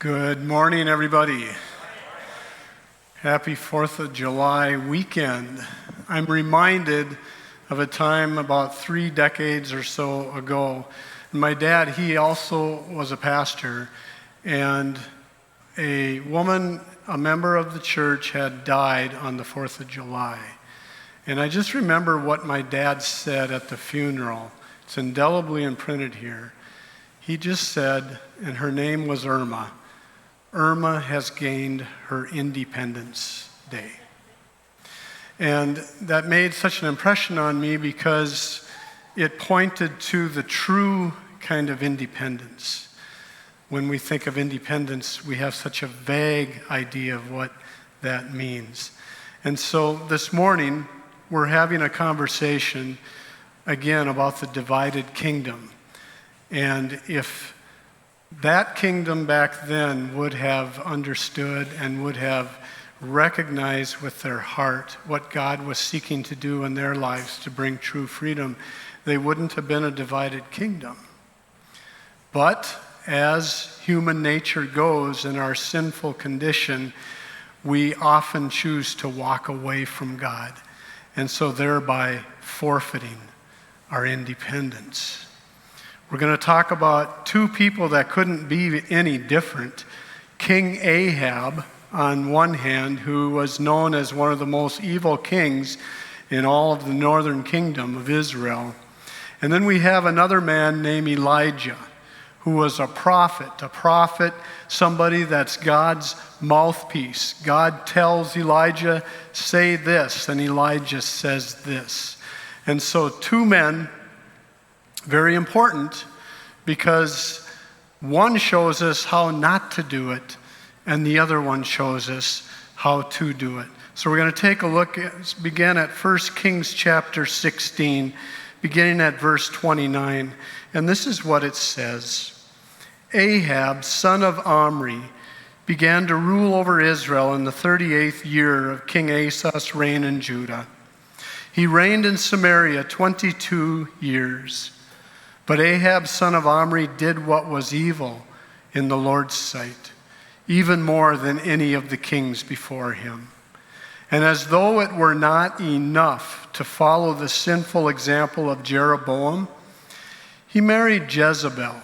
Good morning, everybody. Happy 4th of July weekend. I'm reminded of a time about 3 decades or so ago. My dad, he also was a pastor, and a woman, a member of the church, had died on the 4th of July. And I just remember what my dad said at the funeral. It's indelibly imprinted here. He just said, and her name was Irma, Irma has gained her Independence Day. And that made such an impression on me because it pointed to the true kind of independence. When we think of independence, we have such a vague idea of what that means. And so this morning, we're having a conversation again about the divided kingdom. And if that kingdom back then would have understood and would have recognized with their heart what God was seeking to do in their lives to bring true freedom, they wouldn't have been a divided kingdom. But as human nature goes in our sinful condition, we often choose to walk away from God, and so thereby forfeiting our independence. We're going to talk about 2 people that couldn't be any different. King Ahab, on one hand, who was known as one of the most evil kings in all of the northern kingdom of Israel. And then we have another man named Elijah, who was a prophet, somebody that's God's mouthpiece. God tells Elijah, say this, and Elijah says this. And so 2 men, very important, because one shows us how not to do it, and the other one shows us how to do it. So we're going to take a look, begin at 1 Kings chapter 16, beginning at verse 29. And this is what it says. Ahab, son of Omri, began to rule over Israel in the 38th year of King Asa's reign in Judah. He reigned in Samaria 22 years. But Ahab, son of Omri, did what was evil in the Lord's sight, even more than any of the kings before him. And as though it were not enough to follow the sinful example of Jeroboam, he married Jezebel,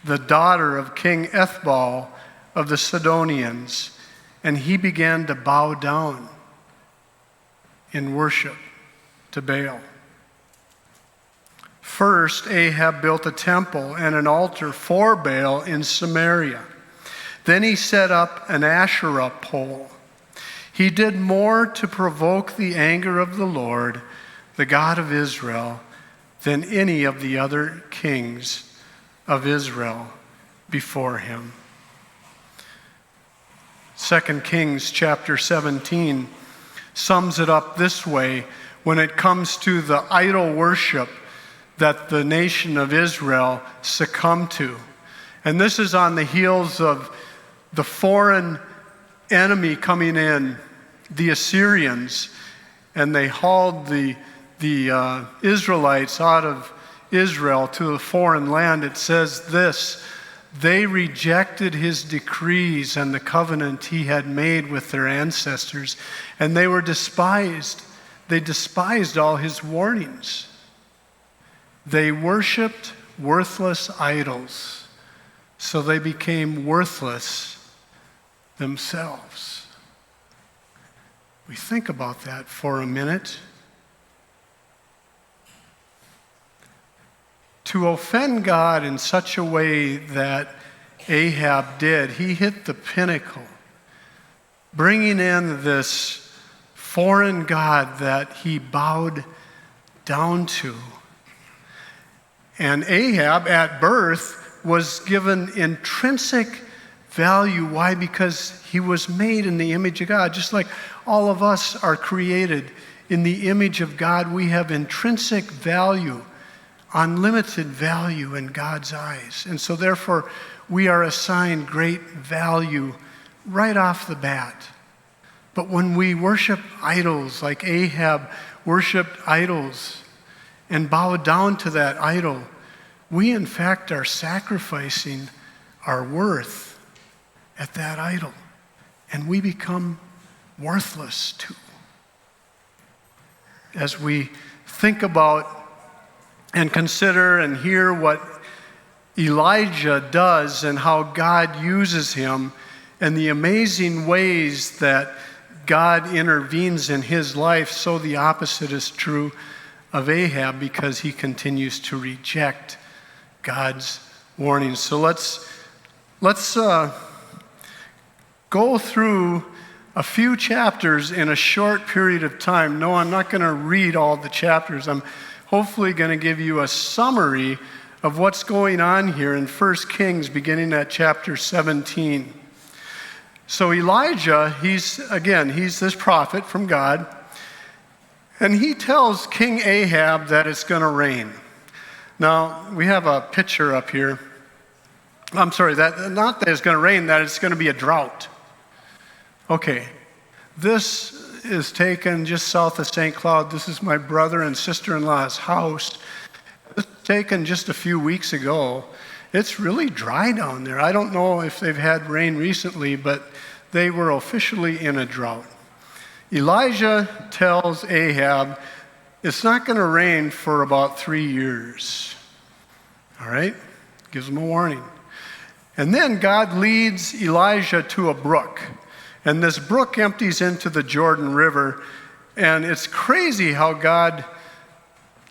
the daughter of King Ethbaal of the Sidonians, and he began to bow down in worship to Baal. First, Ahab built a temple and an altar for Baal in Samaria. Then he set up an Asherah pole. He did more to provoke the anger of the Lord, the God of Israel, than any of the other kings of Israel before him. 2 Kings chapter 17 sums it up this way when it comes to the idol worship that the nation of Israel succumbed to. And this is on the heels of the foreign enemy coming in, the Assyrians, and they hauled the Israelites out of Israel to a foreign land. It says this, they rejected his decrees and the covenant he had made with their ancestors, and they were despised. They despised all his warnings. They worshiped worthless idols, so they became worthless themselves. We think about that for a minute. To offend God in such a way that Ahab did, he hit the pinnacle, bringing in this foreign god that he bowed down to. And Ahab, at birth, was given intrinsic value. Why? Because he was made in the image of God. Just like all of us are created in the image of God, we have intrinsic value, unlimited value in God's eyes. And so therefore, we are assigned great value right off the bat. But when we worship idols, like Ahab worshiped idols, and bow down to that idol, we in fact are sacrificing our worth at that idol, and we become worthless too. As we think about and consider and hear what Elijah does and how God uses him and the amazing ways that God intervenes in his life, so the opposite is true of Ahab because he continues to reject God's warnings. So let's go through a few chapters in a short period of time. No, I'm not going to read all the chapters. I'm hopefully going to give you a summary of what's going on here in 1 Kings, beginning at chapter 17. So Elijah, he's this prophet from God, and he tells King Ahab that it's going to rain. Now, we have a picture up here. I'm sorry, not that it's going to rain, that it's going to be a drought. Okay, this is taken just south of St. Cloud. This is my brother and sister-in-law's house. This was taken just a few weeks ago. It's really dry down there. I don't know if they've had rain recently, but they were officially in a drought. Elijah tells Ahab it's not going to rain for about 3 years. All right? Gives him a warning. And then God leads Elijah to a brook. And this brook empties into the Jordan River. And it's crazy how God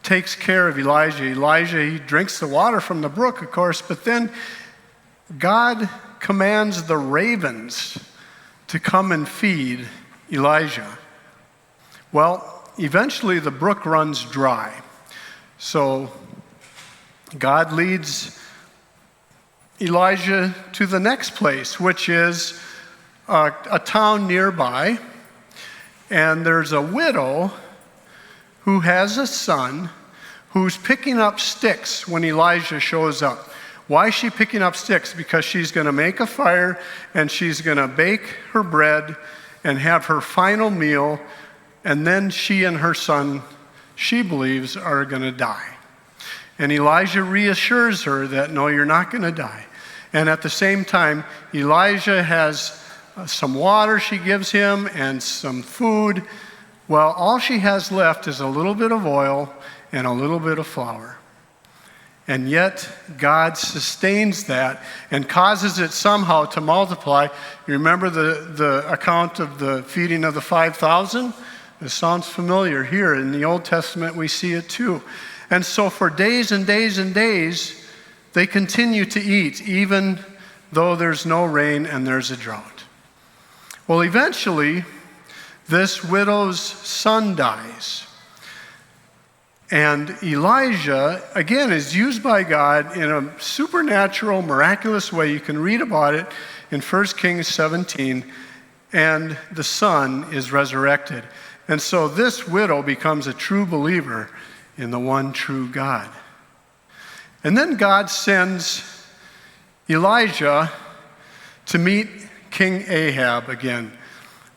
takes care of Elijah. Elijah, he drinks the water from the brook, of course, but then God commands the ravens to come and feed Elijah. Well, eventually the brook runs dry. So God leads Elijah to the next place, which is a town nearby. And there's a widow who has a son who's picking up sticks when Elijah shows up. Why is she picking up sticks? Because she's going to make a fire and she's going to bake her bread and have her final meal, and then she and her son, she believes, are going to die. And Elijah reassures her that, no, you're not going to die. And at the same time, Elijah has some water she gives him and some food. Well, all she has left is a little bit of oil and a little bit of flour. And yet, God sustains that and causes it somehow to multiply. You remember the account of the feeding of the 5,000? It sounds familiar here. In the Old Testament, we see it too. And so for days and days and days, they continue to eat, even though there's no rain and there's a drought. Well, eventually, this widow's son dies. And Elijah, again, is used by God in a supernatural, miraculous way. You can read about it in 1 Kings 17. And the son is resurrected. And so this widow becomes a true believer in the one true God. And then God sends Elijah to meet King Ahab again.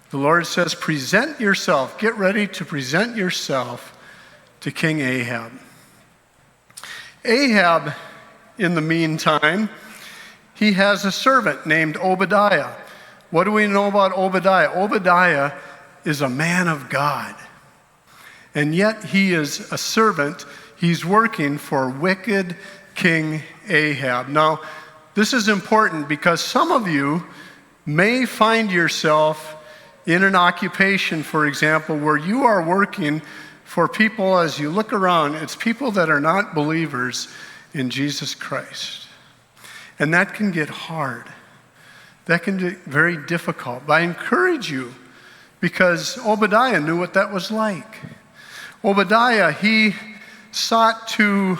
The Lord says, present yourself. Get ready to present yourself to King Ahab. Ahab, in the meantime, he has a servant named Obadiah. What do we know about Obadiah? Obadiah is a man of God. And yet he is a servant. He's working for wicked King Ahab. Now, this is important because some of you may find yourself in an occupation, for example, where you are working for people. As you look around, it's people that are not believers in Jesus Christ. And that can get hard. That can be very difficult. But I encourage you, because Obadiah knew what that was like. Obadiah, he sought to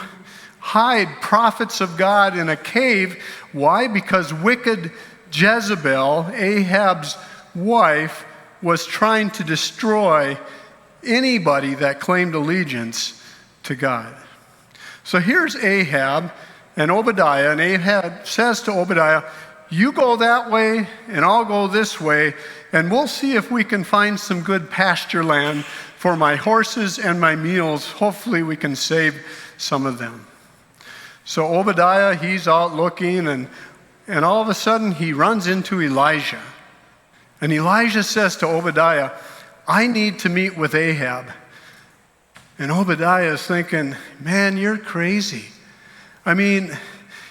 hide prophets of God in a cave. Why? Because wicked Jezebel, Ahab's wife, was trying to destroy anybody that claimed allegiance to God. So here's Ahab and Obadiah, and Ahab says to Obadiah, you go that way and I'll go this way, and we'll see if we can find some good pasture land for my horses and my mules. Hopefully we can save some of them. So Obadiah, he's out looking, And all of a sudden, he runs into Elijah. And Elijah says to Obadiah, I need to meet with Ahab. And Obadiah is thinking, man, you're crazy. I mean,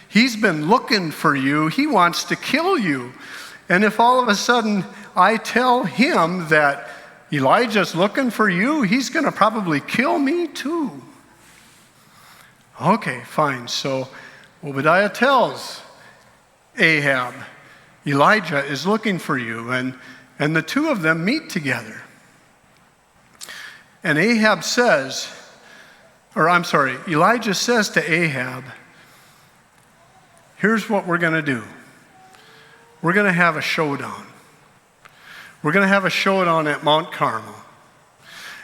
he's been looking for you. He wants to kill you. And if all of a sudden I tell him that Elijah's looking for you, he's going to probably kill me too. Okay, fine. So Obadiah tells Ahab, Elijah is looking for you. And the two of them meet together. And Elijah says to Ahab, here's what we're going to do. We're going to have a showdown. We're going to have a showdown at Mount Carmel.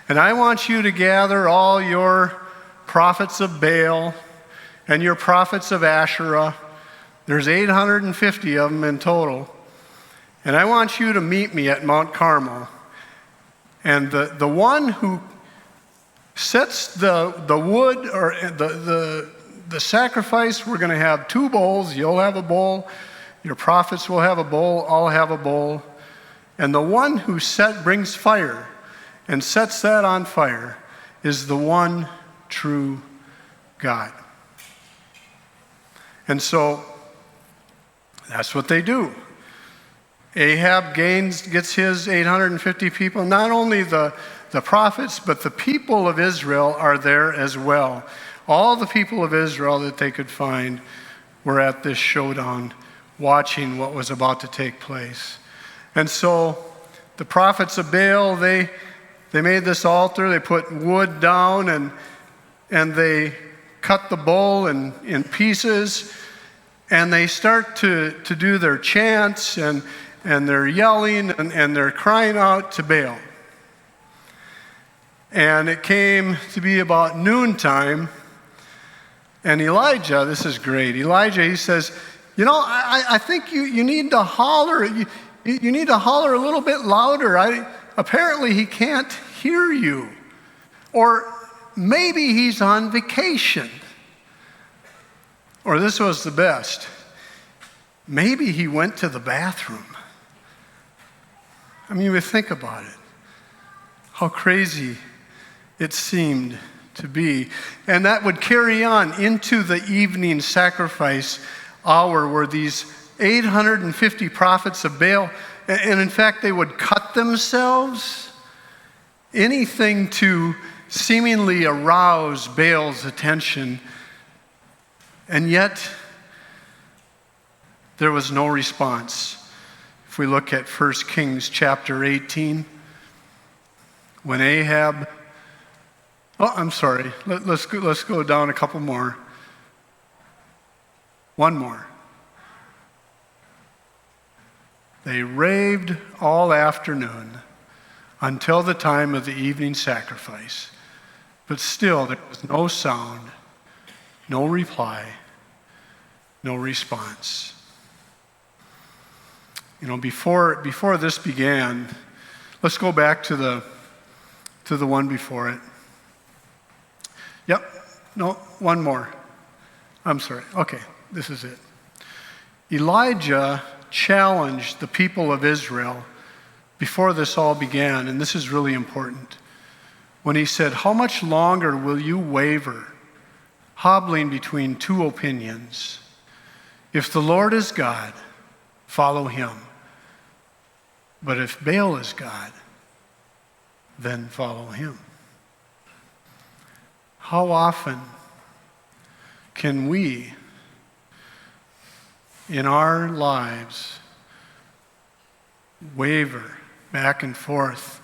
And I want you to gather all your prophets of Baal and your prophets of Asherah. There's 850 of them in total. And I want you to meet me at Mount Carmel. And the one who sets the wood or the sacrifice, we're going to have 2 bowls. You'll have a bowl. Your prophets will have a bowl. I'll have a bowl. And the one who brings fire and sets that on fire is the one true God. And so that's what they do. Ahab gets his 850 people. Not only the prophets, but the people of Israel are there as well. All the people of Israel that they could find were at this showdown, watching what was about to take place. And so the prophets of Baal, they made this altar, they put wood down, and they cut the bull in pieces, and they start to do their chants, and they're yelling, and they're crying out to Baal. And it came to be about noontime, and Elijah, this is great, Elijah, he says, I think you need to holler. You need to holler a little bit louder. Apparently he can't hear you. Or maybe he's on vacation. Or this was the best. Maybe he went to the bathroom. I mean, we think about it. How crazy it seemed to be. And that would carry on into the evening sacrifice hour where these 850 prophets of Baal, and in fact, they would cut themselves, anything to seemingly arouse Baal's attention. And yet, there was no response. If we look at 1 Kings chapter 18, when Ahab, let's go down a couple more. One more. They raved all afternoon until the time of the evening sacrifice. But still, there was no sound, no reply, no response. Before this began, let's go back to the one before it. Yep, no, one more. I'm sorry. Okay, this is it. Elijah challenged the people of Israel before this all began, and this is really important, when he said, how much longer will you waver, hobbling between 2 opinions? If the Lord is God, follow him. But if Baal is God, then follow him. How often can we, in our lives, waver back and forth?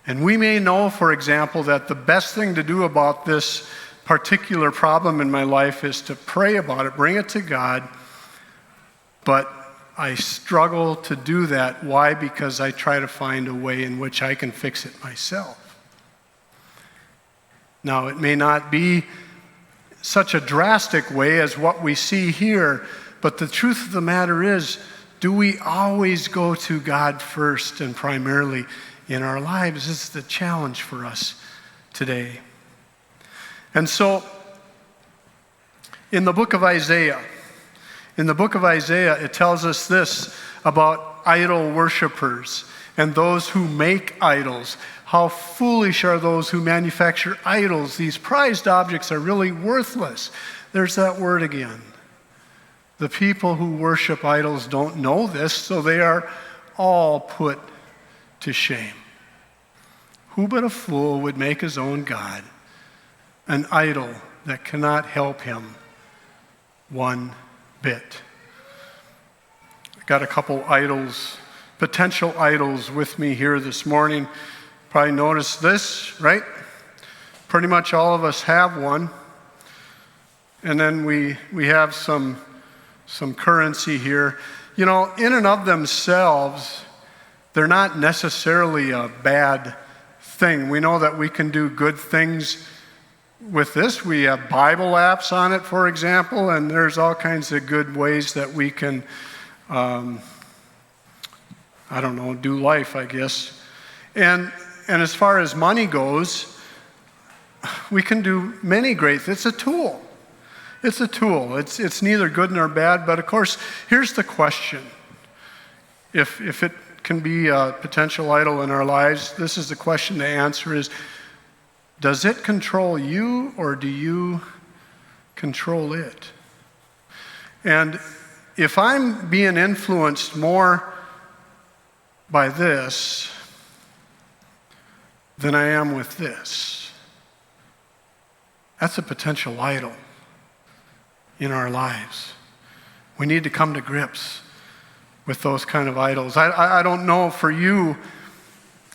And we may know, for example, that the best thing to do about this particular problem in my life is to pray about it, bring it to God, but I struggle to do that. Why? Because I try to find a way in which I can fix it myself. Now, it may not be such a drastic way as what we see here, but the truth of the matter is, do we always go to God first and primarily in our lives? This is the challenge for us today. And so, in the book of Isaiah, In the book of Isaiah, it tells us this about idol worshipers and those who make idols. How foolish are those who manufacture idols. These prized objects are really worthless. There's that word again. The people who worship idols don't know this, so they are all put to shame. Who but a fool would make his own God an idol that cannot help him one bit? I got a couple idols, potential idols with me here this morning. Probably noticed this, right? Pretty much all of us have one. And then we have some currency here. You know, in and of themselves, they're not necessarily a bad thing. We know that we can do good things with this. We have Bible apps on it, for example, and there's all kinds of good ways that we can, do life, I guess. And as far as money goes, we can do many great things. It's a tool. It's a tool. It's neither good nor bad, but of course, here's the question. If it can be a potential idol in our lives, this is the question to answer is, does it control you or do you control it? And if I'm being influenced more by this than I am with this, that's a potential idol in our lives. We need to come to grips with those kind of idols. I don't know for you,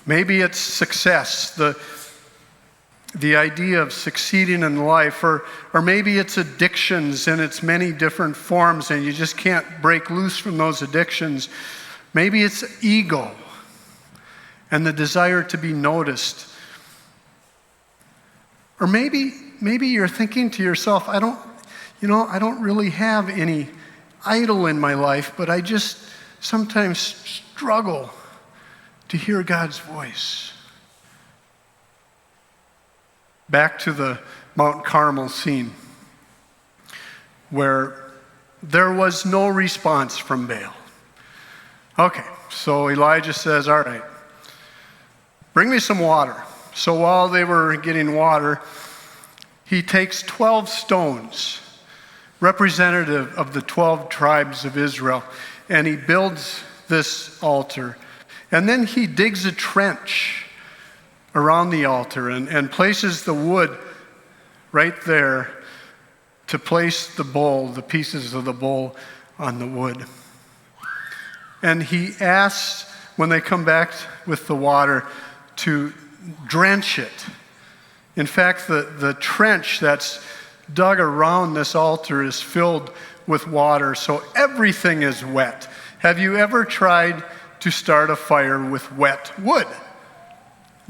maybe it's success, the idea of succeeding in life, or maybe it's addictions in its many different forms and you just can't break loose from those addictions. Maybe it's ego and the desire to be noticed. Or maybe you're thinking to yourself, I don't really have any idol in my life, but I just sometimes struggle to hear God's voice. Back to the Mount Carmel scene, where there was no response from Baal. Okay, so Elijah says, all right, bring me some water. So while they were getting water, he takes 12 stones, representative of the 12 tribes of Israel, and he builds this altar. And then he digs a trench around the altar and places the wood right there to place the bowl, the pieces of the bowl on the wood. And he asks, when they come back with the water, to drench it. In fact, the trench that's dug around this altar is filled with water, so everything is wet. Have you ever tried to start a fire with wet wood?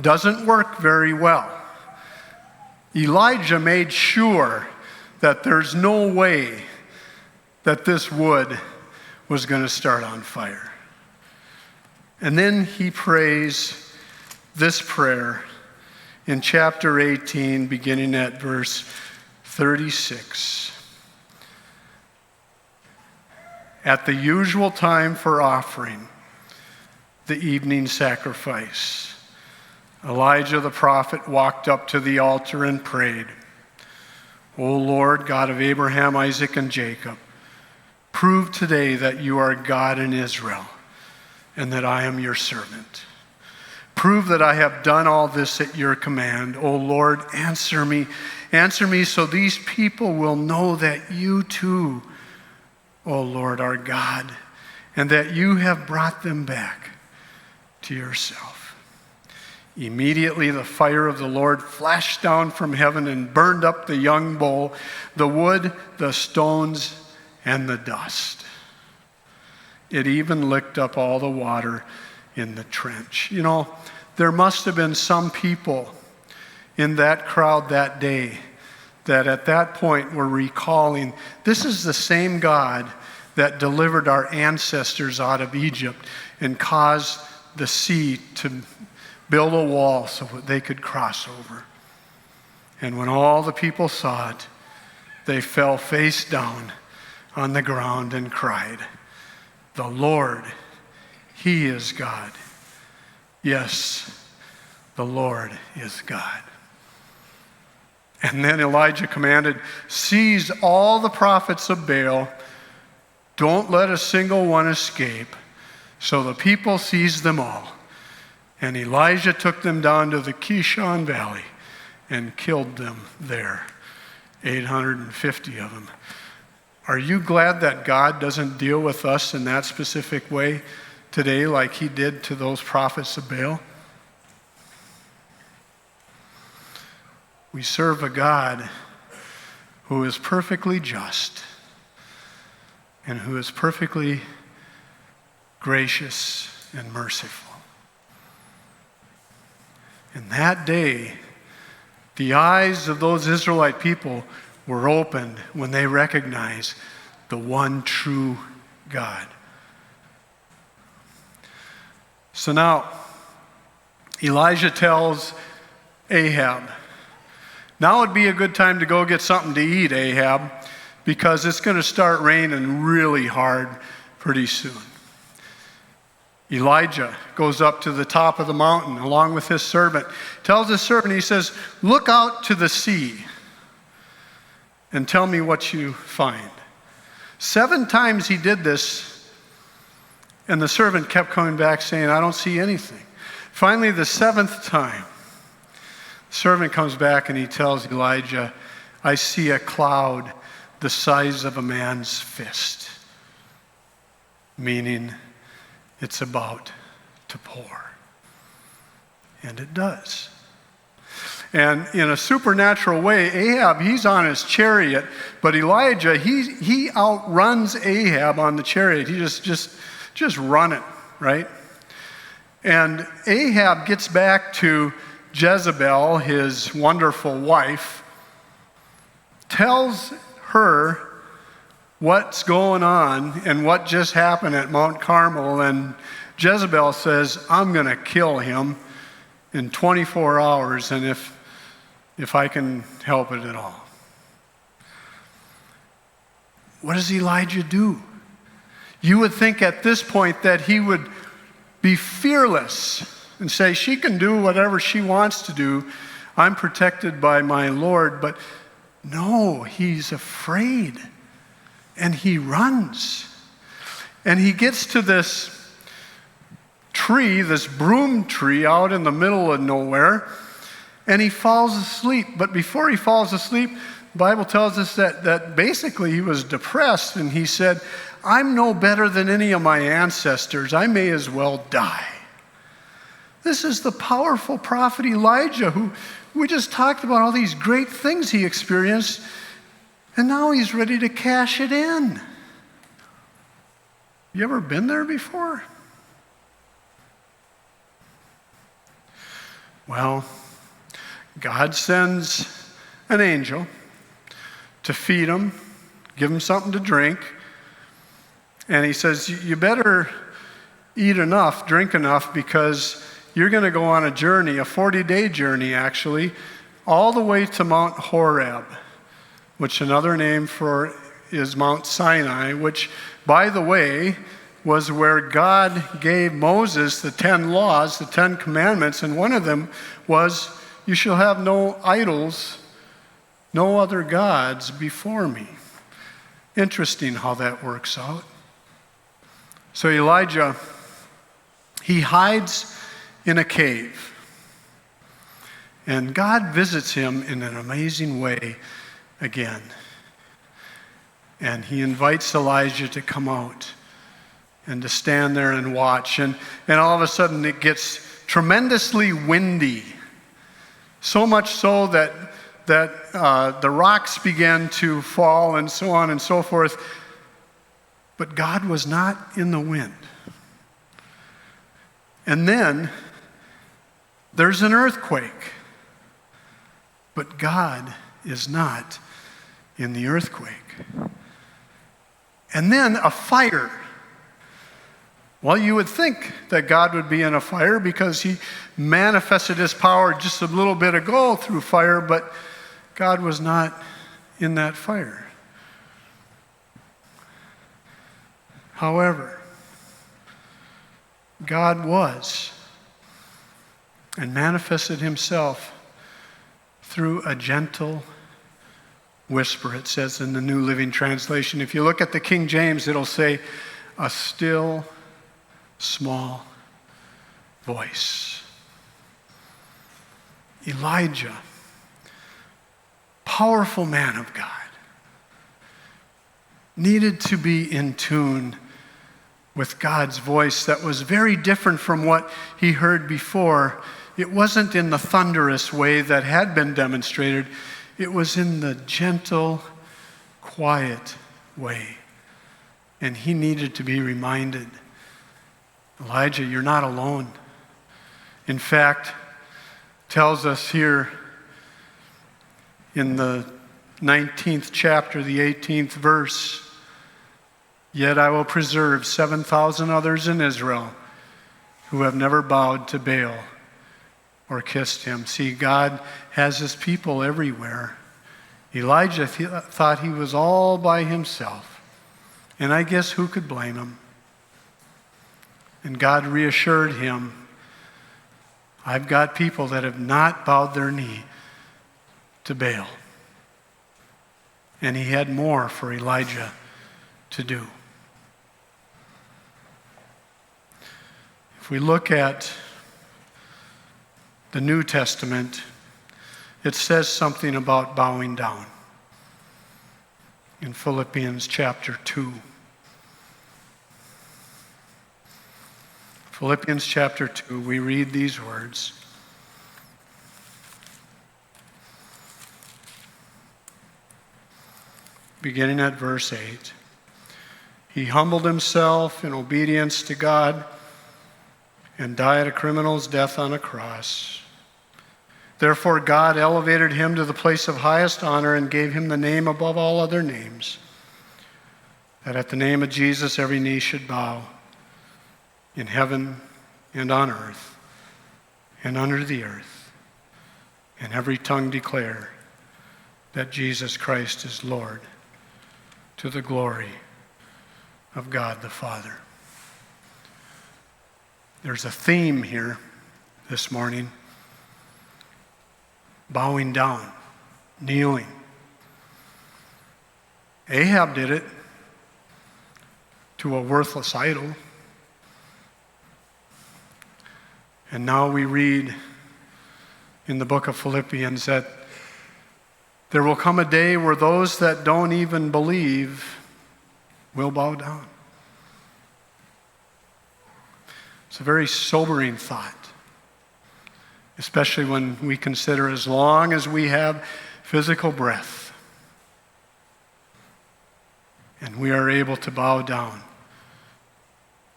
Doesn't work very well. Elijah made sure that there's no way that this wood was going to start on fire. And then he prays this prayer in chapter 18, beginning at verse 36. At the usual time for offering the evening sacrifice, Elijah the prophet walked up to the altar and prayed, O Lord, God of Abraham, Isaac, and Jacob, prove today that you are God in Israel and that I am your servant. Prove that I have done all this at your command. O Lord, answer me so these people will know that you too, O Lord, are God, and that you have brought them back to yourself. Immediately the fire of the Lord flashed down from heaven and burned up the young bull, the wood, the stones, and the dust. It even licked up all the water in the trench. You know, there must have been some people in that crowd that day that at that point were recalling, this is the same God that delivered our ancestors out of Egypt and caused the sea to build a wall so that they could cross over. And when all the people saw it, they fell face down on the ground and cried, "The Lord, He is God. Yes, the Lord is God." And then Elijah commanded, "Seize all the prophets of Baal. Don't let a single one escape." So the people seized them all. And Elijah took them down to the Kishon Valley and killed them there, 850 of them. Are you glad that God doesn't deal with us in that specific way today like he did to those prophets of Baal? We serve a God who is perfectly just and who is perfectly gracious and merciful. And that day, the eyes of those Israelite people were opened when they recognized the one true God. So now, Elijah tells Ahab, "Now would be a good time to go get something to eat, Ahab, because it's going to start raining really hard pretty soon." Elijah goes up to the top of the mountain along with his servant. Tells his servant, he says, "Look out to the sea and tell me what you find." 7 times he did this, and the servant kept coming back saying, "I don't see anything." Finally, the 7th time, the servant comes back and he tells Elijah, "I see a cloud the size of a man's fist," meaning it's about to pour. And it does. And in a supernatural way, Ahab, he's on his chariot, but Elijah, he outruns Ahab on the chariot. He just run it, right? And Ahab gets back to Jezebel, his wonderful wife, tells her what's going on and what just happened at Mount Carmel, and Jezebel says, "I'm going to kill him in 24 hours, and if I can help it at all." What does Elijah do? You would think at this point that he would be fearless and say, "She can do whatever she wants to do. I'm protected by my Lord." But no, he's afraid. And he runs. And he gets to this tree, this broom tree out in the middle of nowhere, and he falls asleep. But before he falls asleep, the Bible tells us that basically he was depressed, and he said, "I'm no better than any of my ancestors. I may as well die." This is the powerful prophet Elijah, who we just talked about all these great things he experienced, and now he's ready to cash it in. You ever been there before? Well, God sends an angel to feed him, give him something to drink, and he says, "You better eat enough, drink enough, because you're going to go on a journey, a 40-day journey actually, all the way to Mount Horeb," which another name for is Mount Sinai, which, by the way, was where God gave Moses the 10 laws, the 10 commandments, and one of them was, "You shall have no idols, no other gods before me." Interesting how that works out. So Elijah, he hides in a cave, and God visits him in an amazing way again. And he invites Elijah to come out and to stand there and watch. And all of a sudden it gets tremendously windy. So much so that the rocks began to fall and so on and so forth. But God was not in the wind. And then there's an earthquake. But God is not in the earthquake. And then a fire. Well, you would think that God would be in a fire because he manifested his power just a little bit ago through fire, but God was not in that fire. However, God was and manifested himself through a gentle whisper, it says in the New Living Translation. If you look at the King James, it'll say, a still, small voice. Elijah, powerful man of God, needed to be in tune with God's voice that was very different from what he heard before. It wasn't in the thunderous way that had been demonstrated. It was in the gentle, quiet way. And he needed to be reminded, Elijah, you're not alone. In fact, tells us here in the 19th chapter, the 18th verse, yet I will preserve 7,000 others in Israel who have never bowed to Baal or kissed him. See, God has his people everywhere. Elijah thought he was all by himself. And I guess who could blame him? And God reassured him, I've got people that have not bowed their knee to Baal. And he had more for Elijah to do. If we look at the New Testament, it says something about bowing down. In Philippians chapter 2. Philippians chapter 2, we read these words. Beginning at verse 8. He humbled himself in obedience to God and died a criminal's death on a cross. Therefore God elevated him to the place of highest honor and gave him the name above all other names, that at the name of Jesus every knee should bow, in heaven and on earth and under the earth, and every tongue declare that Jesus Christ is Lord, to the glory of God the Father. There's a theme here this morning. Bowing down, kneeling. Ahab did it to a worthless idol. And now we read in the book of Philippians that there will come a day where those that don't even believe will bow down. It's a very sobering thought, especially when we consider as long as we have physical breath and we are able to bow down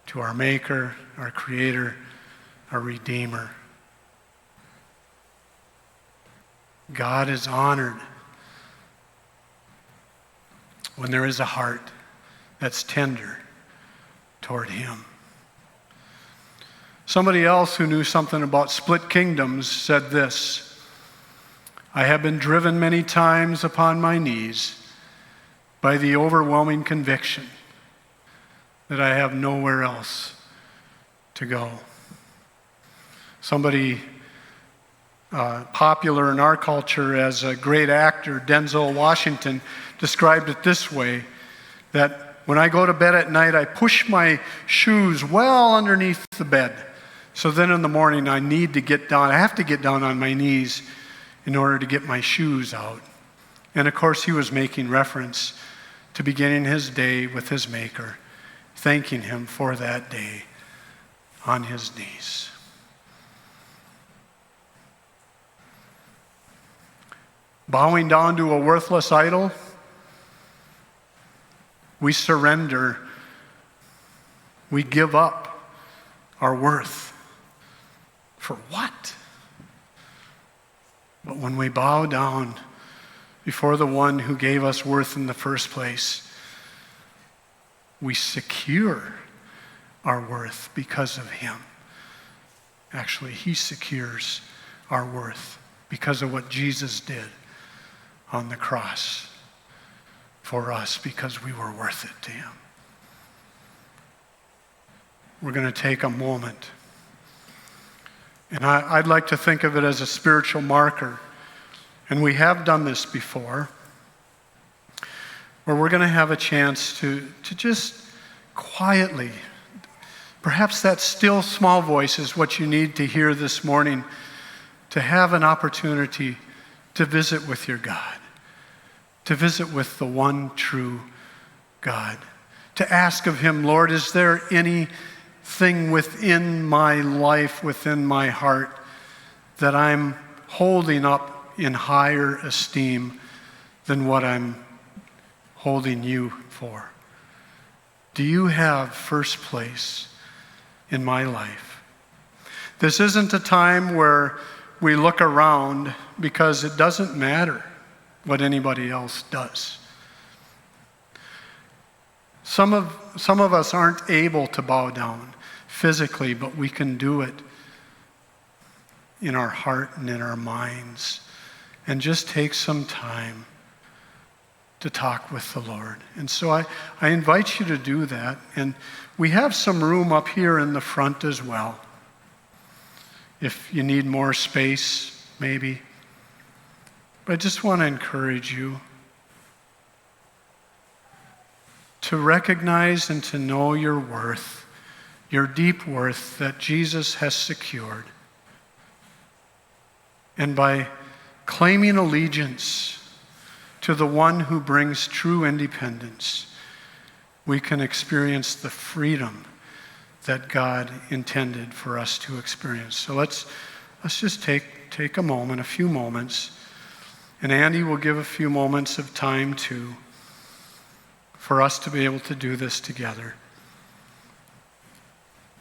to our Maker, our Creator, our Redeemer. God is honored when there is a heart that's tender toward Him. Somebody else who knew something about split kingdoms said this: I have been driven many times upon my knees by the overwhelming conviction that I have nowhere else to go. Somebody popular in our culture as a great actor, Denzel Washington, described it this way, that when I go to bed at night, I push my shoes well underneath the bed. So then in the morning, I need to get down. I have to get down on my knees in order to get my shoes out. And of course, he was making reference to beginning his day with his Maker, thanking Him for that day on his knees. Bowing down to a worthless idol, we surrender, we give up our worth. For what? But when we bow down before the one who gave us worth in the first place, we secure our worth because of Him. Actually, He secures our worth because of what Jesus did on the cross for us, because we were worth it to Him. we're going to take a moment. And I'd like to think of it as a spiritual marker. And we have done this before, where we're going to have a chance to just quietly, perhaps that still small voice is what you need to hear this morning, to have an opportunity to visit with your God, to visit with the one true God, to ask of him, Lord, is there anything within my life, within my heart, that I'm holding up in higher esteem than what I'm holding you for? Do you have first place in my life? This isn't a time where we look around because it doesn't matter what anybody else does. Some of us aren't able to bow down physically, but we can do it in our heart and in our minds. And just take some time to talk with the Lord. And so I invite you to do that. And we have some room up here in the front as well. If you need more space, maybe. But I just want to encourage you to recognize and to know your worth, your deep worth that Jesus has secured. And by claiming allegiance to the one who brings true independence, we can experience the freedom that God intended for us to experience. So let's just take a moment, a few moments, and Andy will give a few moments of time too for us to be able to do this together.